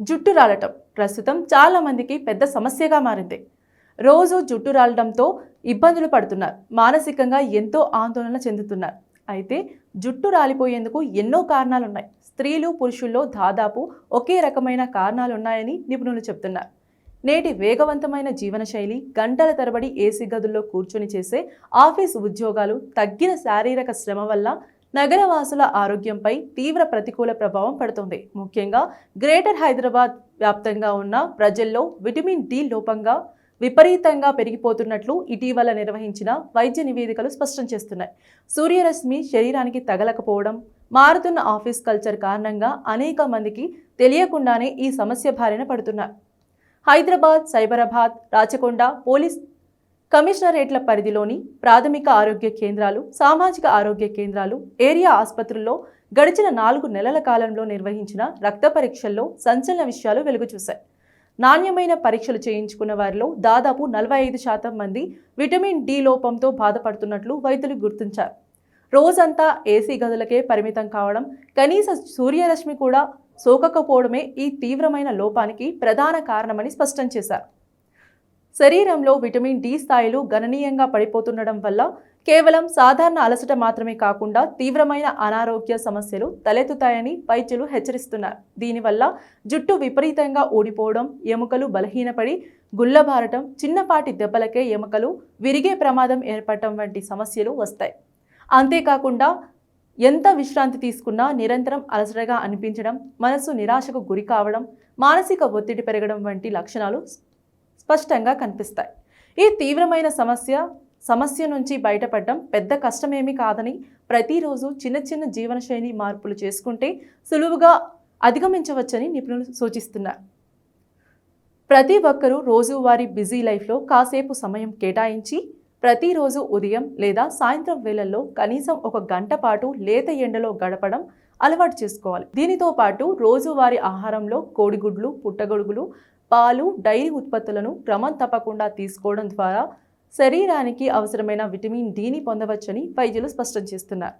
జుట్టు రాలటం ప్రస్తుతం చాలా మందికి పెద్ద సమస్యగా మారింది. రోజు జుట్టు రాలడంతో ఇబ్బందులు పడుతున్నారు. మానసికంగా ఎంతో ఆందోళన చెందుతున్నారు. అయితే జుట్టు రాలిపోయేందుకు ఎన్నో కారణాలున్నాయి. స్త్రీలు పురుషుల్లో దాదాపు ఒకే రకమైన కారణాలున్నాయని నిపుణులు చెబుతున్నారు. నేటి వేగవంతమైన జీవనశైలి, గంటల తరబడి ఏసీ గదుల్లో కూర్చొని చేసే ఆఫీస్ ఉద్యోగాలు, తగ్గిన శారీరక శ్రమ వల్ల నగరవాసుల ఆరోగ్యంపై తీవ్ర ప్రతికూల ప్రభావం పడుతుంది. ముఖ్యంగా గ్రేటర్ హైదరాబాద్ వ్యాప్తంగా ఉన్న ప్రజల్లో విటమిన్ డి లోపంగా విపరీతంగా పెరిగిపోతున్నట్లు ఇటీవల నిర్వహించిన వైద్య నివేదికలు స్పష్టం చేస్తున్నాయి. సూర్యరశ్మి శరీరానికి తగలకపోవడం, మారుతున్న ఆఫీస్ కల్చర్ కారణంగా అనేక మందికి తెలియకుండానే ఈ సమస్య బారిన పడుతున్నారు. హైదరాబాద్, సైబరాబాద్, రాచకొండ పోలీస్ కమిషనరేట్ల పరిధిలోని ప్రాథమిక ఆరోగ్య కేంద్రాలు, సామాజిక ఆరోగ్య కేంద్రాలు, ఏరియా ఆసుపత్రుల్లో గడిచిన 4 నెలల కాలంలో నిర్వహించిన రక్త పరీక్షల్లో సంచలన విషయాలు వెలుగుచూశాయి. నాణ్యమైన పరీక్షలు చేయించుకున్న వారిలో దాదాపు 45% మంది విటమిన్ డి లోపంతో బాధపడుతున్నట్లు వైద్యులు గుర్తించారు. రోజంతా ఏసీ గదులకే పరిమితం కావడం, కనీస సూర్యరశ్మి కూడా సోకకపోవడమే ఈ తీవ్రమైన లోపానికి ప్రధాన కారణమని స్పష్టం చేశారు. శరీరంలో విటమిన్ డి స్థాయిలు గణనీయంగా పడిపోతుండడం వల్ల కేవలం సాధారణ అలసట మాత్రమే కాకుండా తీవ్రమైన అనారోగ్య సమస్యలు తలెత్తుతాయని వైద్యులు హెచ్చరిస్తున్నారు. దీనివల్ల జుట్టు విపరీతంగా ఊడిపోవడం, ఎముకలు బలహీనపడి గుల్లబారటం, చిన్నపాటి దెబ్బలకే ఎముకలు విరిగే ప్రమాదం ఏర్పడటం వంటి సమస్యలు వస్తాయి. అంతేకాకుండా ఎంత విశ్రాంతి తీసుకున్నా నిరంతరం అలసటగా అనిపించడం, మనసు నిరాశకు గురి కావడం, మానసిక ఒత్తిడి పెరగడం వంటి లక్షణాలు స్పష్టంగా కనిపిస్తాయి. ఈ తీవ్రమైన సమస్య నుంచి బయటపడడం పెద్ద కష్టమేమీ కాదని, ప్రతిరోజు చిన్న చిన్న జీవనశైలి మార్పులు చేసుకుంటే సులువుగా అధిగమించవచ్చని నిపుణులు సూచిస్తున్నారు. ప్రతి ఒక్కరూ రోజువారీ బిజీ లైఫ్లో కాసేపు సమయం కేటాయించి ప్రతిరోజు ఉదయం లేదా సాయంత్రం వేళల్లో కనీసం 1 గంట పాటు లేత ఎండలో గడపడం అలవాటు చేసుకోవాలి. దీనితో పాటు రోజువారీ ఆహారంలో కోడిగుడ్లు, పుట్టగొడుగులు, పాలు, డైరీ ఉత్పత్తులను క్రమం తప్పకుండా తీసుకోవడం ద్వారా శరీరానికి అవసరమైన విటమిన్ డిని పొందవచ్చని వైద్యులు స్పష్టం చేస్తున్నారు.